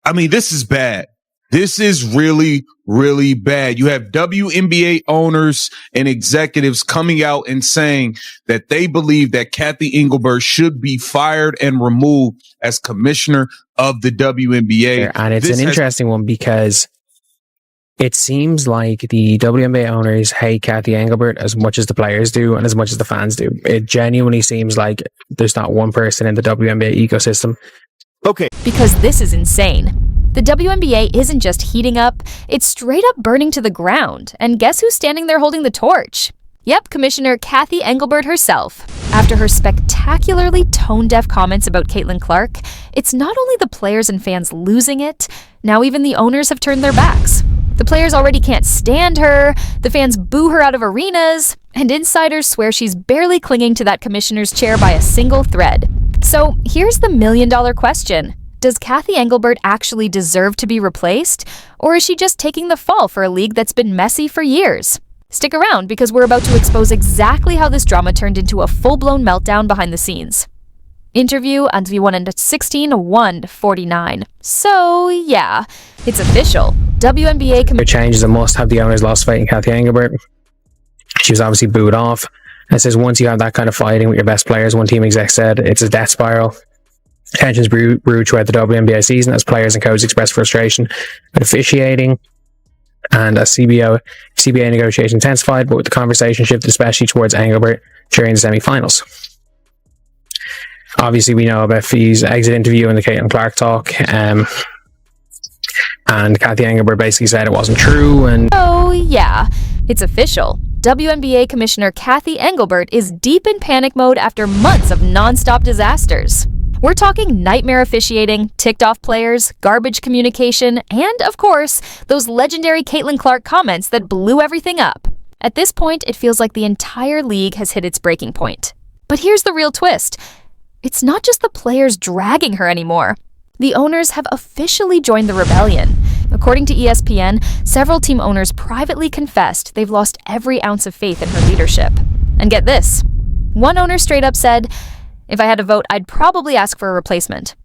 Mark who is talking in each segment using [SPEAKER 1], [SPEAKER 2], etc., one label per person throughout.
[SPEAKER 1] I mean, this is bad. This is really, really bad. You have WNBA owners and executives coming out and saying that they believe that Kathy Engelbert should be fired and removed as commissioner of the WNBA.
[SPEAKER 2] And it's an interesting one because it seems like the WNBA owners hate Kathy Engelbert as much as the players do and as much as the fans do. It genuinely seems like there's not one person in the WNBA ecosystem.
[SPEAKER 3] Okay.
[SPEAKER 4] Because this is insane. The WNBA isn't just heating up, it's straight up burning to the ground. And guess who's standing there holding the torch? Yep, Commissioner Kathy Engelbert herself. After her spectacularly tone-deaf comments about Caitlin Clark, it's not only the players and fans losing it, now even the owners have turned their backs. The players already can't stand her, the fans boo her out of arenas, and insiders swear she's barely clinging to that commissioner's chair by a single thread. So here's the million-dollar question. Does Kathy Engelbert actually deserve to be replaced, or is she just taking the fall for a league that's been messy for years? Stick around because we're about to expose exactly how this drama turned into a full-blown meltdown behind the scenes. Interview on V116-149. So, yeah, it's official. WNBA
[SPEAKER 2] changes a must. Have the owners lost faith in Kathy Engelbert? She was obviously booed off. It says once you have that kind of fighting with your best players, one team exec said, it's a death spiral. Tensions grew throughout the WNBA season as players and coaches expressed frustration with officiating, and as CBA negotiations intensified, but with the conversation shifted especially towards Engelbert during the semi-finals. Obviously, we know about Fee's exit interview and the Caitlin Clark talk, and Kathy Engelbert basically said it wasn't true. And
[SPEAKER 4] oh yeah, it's official. WNBA Commissioner Kathy Engelbert is deep in panic mode after months of non-stop disasters. We're talking nightmare officiating, ticked-off players, garbage communication, and, of course, those legendary Caitlin Clark comments that blew everything up. At this point, it feels like the entire league has hit its breaking point. But here's the real twist. It's not just the players dragging her anymore. The owners have officially joined the rebellion. According to ESPN, several team owners privately confessed they've lost every ounce of faith in her leadership. And get this. One owner straight up said, "If I had to vote, I'd probably ask for a replacement."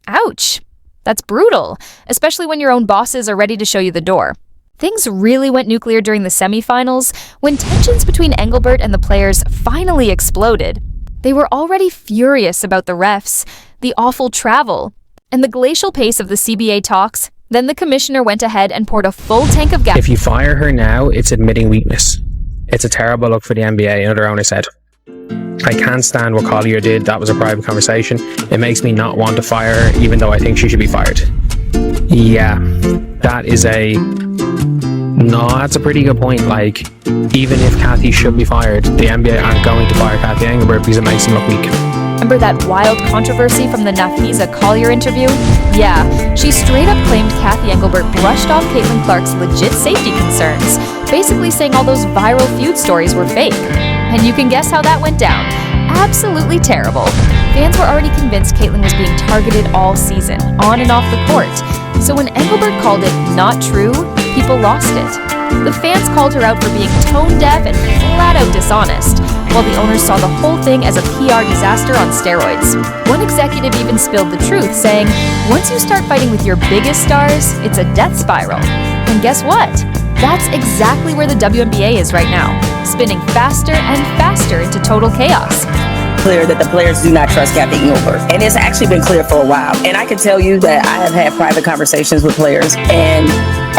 [SPEAKER 4] Ouch. That's brutal, especially when your own bosses are ready to show you the door. Things really went nuclear during the semifinals when tensions between Engelbert and the players finally exploded. They were already furious about the refs, the awful travel, and the glacial pace of the CBA talks. Then the commissioner went ahead and poured a full tank of gas.
[SPEAKER 2] If you fire her now, it's admitting weakness. It's a terrible look for the NBA, another owner said. I can't stand what Collier did. That was a private conversation. It makes me not want to fire her, even though I think she should be fired. Yeah, that's a pretty good point. Like, even if Kathy should be fired, the NBA aren't going to fire Kathy Engelbert because it makes them look weak.
[SPEAKER 4] Remember that wild controversy from the Nafisa Collier interview? Yeah, she straight up claimed Kathy Engelbert brushed off Caitlin Clark's legit safety concerns, basically saying all those viral feud stories were fake. And you can guess how that went down. Absolutely terrible. Fans were already convinced Caitlin was being targeted all season, on and off the court. So when Engelbert called it not true, people lost it. The fans called her out for being tone-deaf and flat-out dishonest, while the owners saw the whole thing as a PR disaster on steroids. One executive even spilled the truth, saying, once you start fighting with your biggest stars, it's a death spiral. And guess what? That's exactly where the WNBA is right now, spinning faster and faster into total chaos.
[SPEAKER 5] Clear that the players do not trust Kathy Engelbert, and it's actually been clear for a while. And I can tell you that I have had private conversations with players, and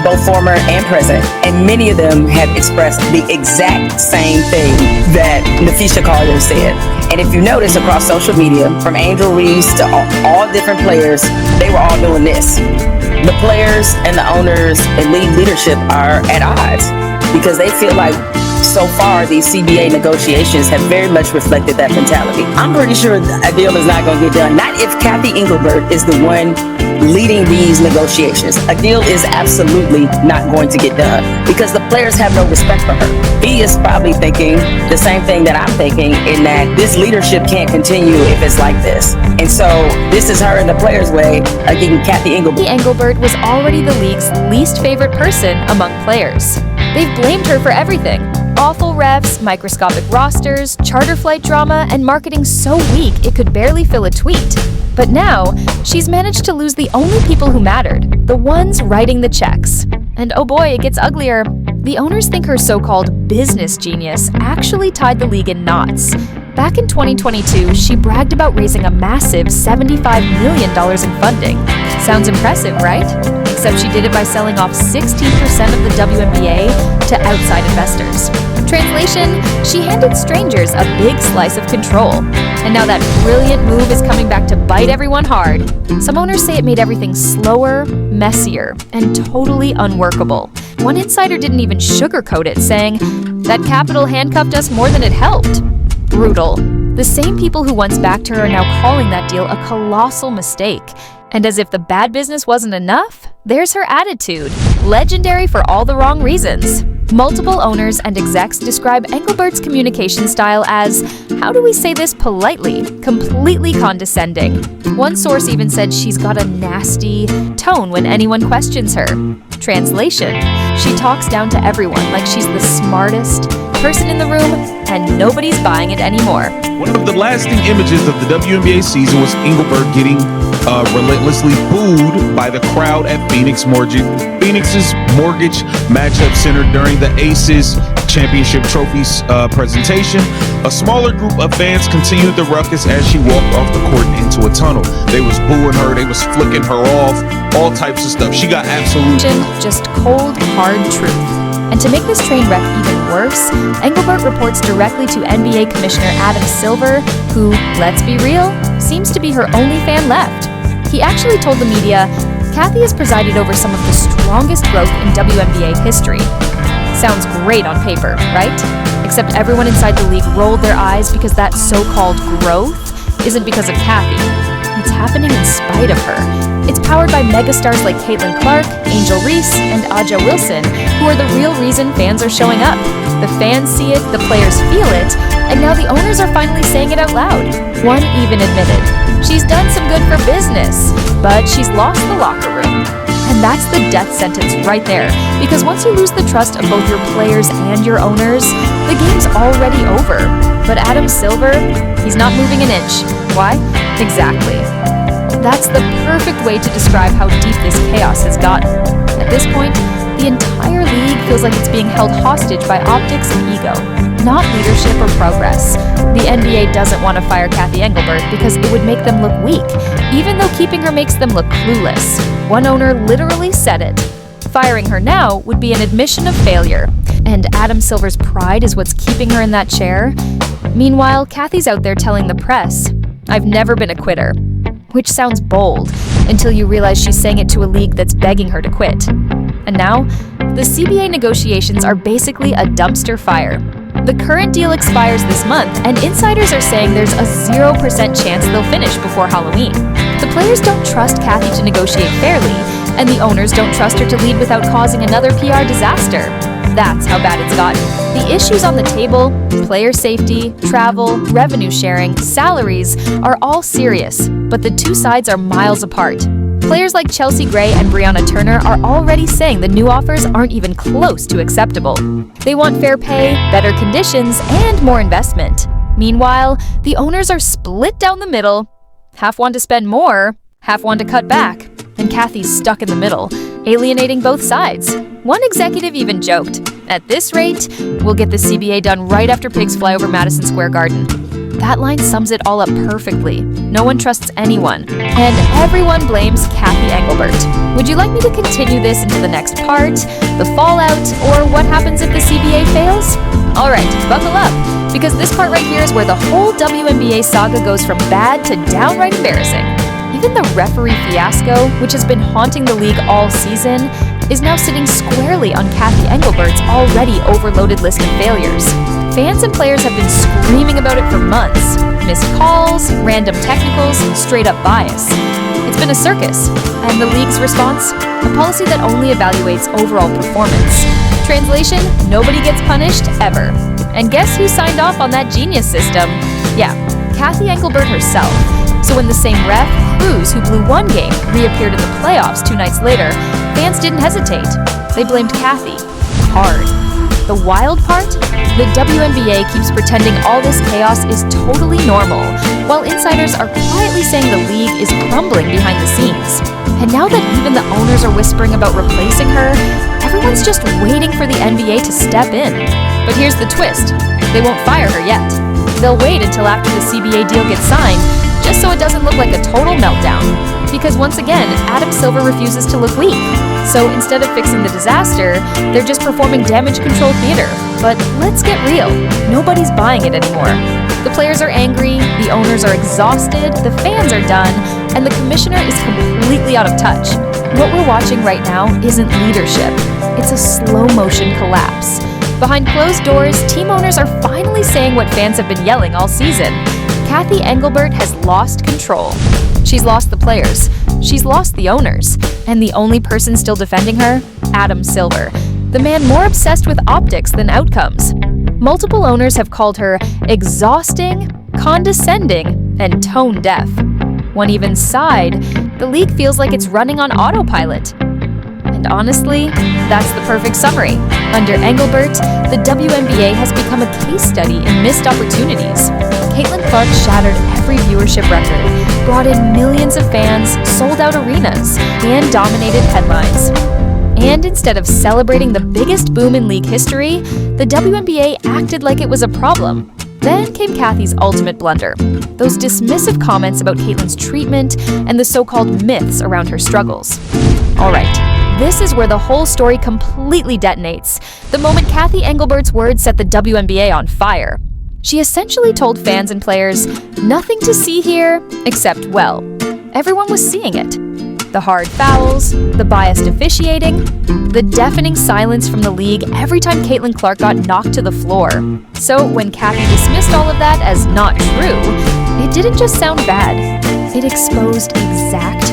[SPEAKER 5] both former and present, and many of them have expressed the exact same thing that Nafisa Collier said. And if you notice across social media, from Angel Reese to all different players, they were all doing this. The players and the owners and league leadership are at odds because they feel like so far these CBA negotiations have very much reflected that mentality. I'm pretty sure a deal is not going to get done. Not if Kathy Engelbert is the one leading these negotiations. A deal is absolutely not going to get done because the players have no respect for her. He is probably thinking the same thing that I'm thinking, in that this leadership can't continue if it's like this. And so this is her and the players' way of getting Kathy Engelbert.
[SPEAKER 4] Engelbert was already the league's least favorite person among players. They've blamed her for everything. awful refs, microscopic rosters, charter flight drama, and marketing so weak it could barely fill a tweet. But now, she's managed to lose the only people who mattered, the ones writing the checks. And oh boy, it gets uglier. The owners think her so-called business genius actually tied the league in knots. Back in 2022, she bragged about raising a massive $75 million in funding. Sounds impressive, right? Except she did it by selling off 16% of the WNBA to outside investors. Translation, she handed strangers a big slice of control. And now that brilliant move is coming back to bite everyone hard. Some owners say it made everything slower, messier, and totally unworkable. One insider didn't even sugarcoat it, saying, "That capital handcuffed us more than it helped." Brutal. The same people who once backed her are now calling that deal a colossal mistake. And as if the bad business wasn't enough, there's her attitude. Legendary for all the wrong reasons. Multiple owners and execs describe Engelbert's communication style as, how do we say this politely, completely condescending. One source even said she's got a nasty tone when anyone questions her. Translation, she talks down to everyone like she's the smartest person in the room and nobody's buying it anymore.
[SPEAKER 1] One of the lasting images of the WNBA season was Engelbert getting relentlessly booed by the crowd at Phoenix's Mortgage Matchup Center during the Aces Championship Trophies presentation. A smaller group of fans continued the ruckus as she walked off the court into a tunnel. They was booing her, they was flicking her off, all types of stuff. She got absolute
[SPEAKER 4] just cold, hard truth. And to make this train wreck even worse, Engelbert reports directly to NBA Commissioner Adam Silver, who, let's be real, seems to be her only fan left. He actually told the media, "Kathy has presided over some of the strongest growth in WNBA history." Sounds great on paper, right? Except everyone inside the league rolled their eyes because that so-called growth isn't because of Kathy. It's happening in spite of her. It's powered by megastars like Caitlin Clark, Angel Reese, and Aja Wilson, who are the real reason fans are showing up. The fans see it, the players feel it, and now the owners are finally saying it out loud. One even admitted, she's done some good for business, but she's lost the locker room. And that's the death sentence right there, because once you lose the trust of both your players and your owners, the game's already over. But Adam Silver, he's not moving an inch. Why? Exactly. That's the perfect way to describe how deep this chaos has gotten. At this point, the entire league feels like it's being held hostage by optics and ego, not leadership or progress. The NBA doesn't want to fire Kathy Engelbert because it would make them look weak, even though keeping her makes them look clueless. One owner literally said it. Firing her now would be an admission of failure, and Adam Silver's pride is what's keeping her in that chair. Meanwhile, Kathy's out there telling the press, "I've never been a quitter," which sounds bold until you realize she's saying it to a league that's begging her to quit. And now, the CBA negotiations are basically a dumpster fire. The current deal expires this month, and insiders are saying there's a 0% chance they'll finish before Halloween. The players don't trust Kathy to negotiate fairly, and the owners don't trust her to lead without causing another PR disaster. That's how bad it's gotten. The issues on the table, player safety, travel, revenue sharing, salaries, are all serious, but the two sides are miles apart. Players like Chelsea Gray and Brianna Turner are already saying the new offers aren't even close to acceptable. They want fair pay, better conditions, and more investment. Meanwhile, the owners are split down the middle. Half want to spend more, half want to cut back, and Kathy's stuck in the middle, alienating both sides. One executive even joked, "At this rate, we'll get the CBA done right after pigs fly over Madison Square Garden." That line sums it all up perfectly. No one trusts anyone, and everyone blames Kathy Engelbert. Would you like me to continue this into the next part, the fallout, or what happens if the CBA fails? Alright, buckle up, because this part right here is where the whole WNBA saga goes from bad to downright embarrassing. Even the referee fiasco, which has been haunting the league all season, is now sitting squarely on Kathy Engelbert's already overloaded list of failures. Fans and players have been screaming about it for months. Missed calls, random technicals, straight up bias. It's been a circus. And the league's response? A policy that only evaluates overall performance. Translation, nobody gets punished, ever. And guess who signed off on that genius system? Yeah, Kathy Engelbert herself. So when the same ref, Cruz, who blew one game, reappeared in the playoffs 2 nights later, fans didn't hesitate. They blamed Kathy. Hard. The wild part? The WNBA keeps pretending all this chaos is totally normal, while insiders are quietly saying the league is crumbling behind the scenes. And now that even the owners are whispering about replacing her, everyone's just waiting for the NBA to step in. But here's the twist. They won't fire her yet. They'll wait until after the CBA deal gets signed, just so it doesn't look like a total meltdown. Because once again, Adam Silver refuses to look weak. So instead of fixing the disaster, they're just performing damage control theater. But let's get real, nobody's buying it anymore. The players are angry, the owners are exhausted, the fans are done, and the commissioner is completely out of touch. What we're watching right now isn't leadership, it's a slow-motion collapse. Behind closed doors, team owners are finally saying what fans have been yelling all season. Cathy Engelbert has lost control. She's lost the players, she's lost the owners, and the only person still defending her? Adam Silver, the man more obsessed with optics than outcomes. Multiple owners have called her exhausting, condescending, and tone-deaf. One even sighed, the league feels like it's running on autopilot. And honestly, that's the perfect summary. Under Engelbert, the WNBA has become a case study in missed opportunities. Caitlin Clark shattered every viewership record, brought in millions of fans, sold out arenas, and dominated headlines. And instead of celebrating the biggest boom in league history, the WNBA acted like it was a problem. Then came Cathy's ultimate blunder, those dismissive comments about Caitlin's treatment and the so-called myths around her struggles. Alright, this is where the whole story completely detonates, the moment Cathy Engelbert's words set the WNBA on fire. She essentially told fans and players, nothing to see here, except, well, everyone was seeing it. The hard fouls, the biased officiating, the deafening silence from the league every time Caitlin Clark got knocked to the floor. So when Cathy dismissed all of that as not true, it didn't just sound bad. It exposed exact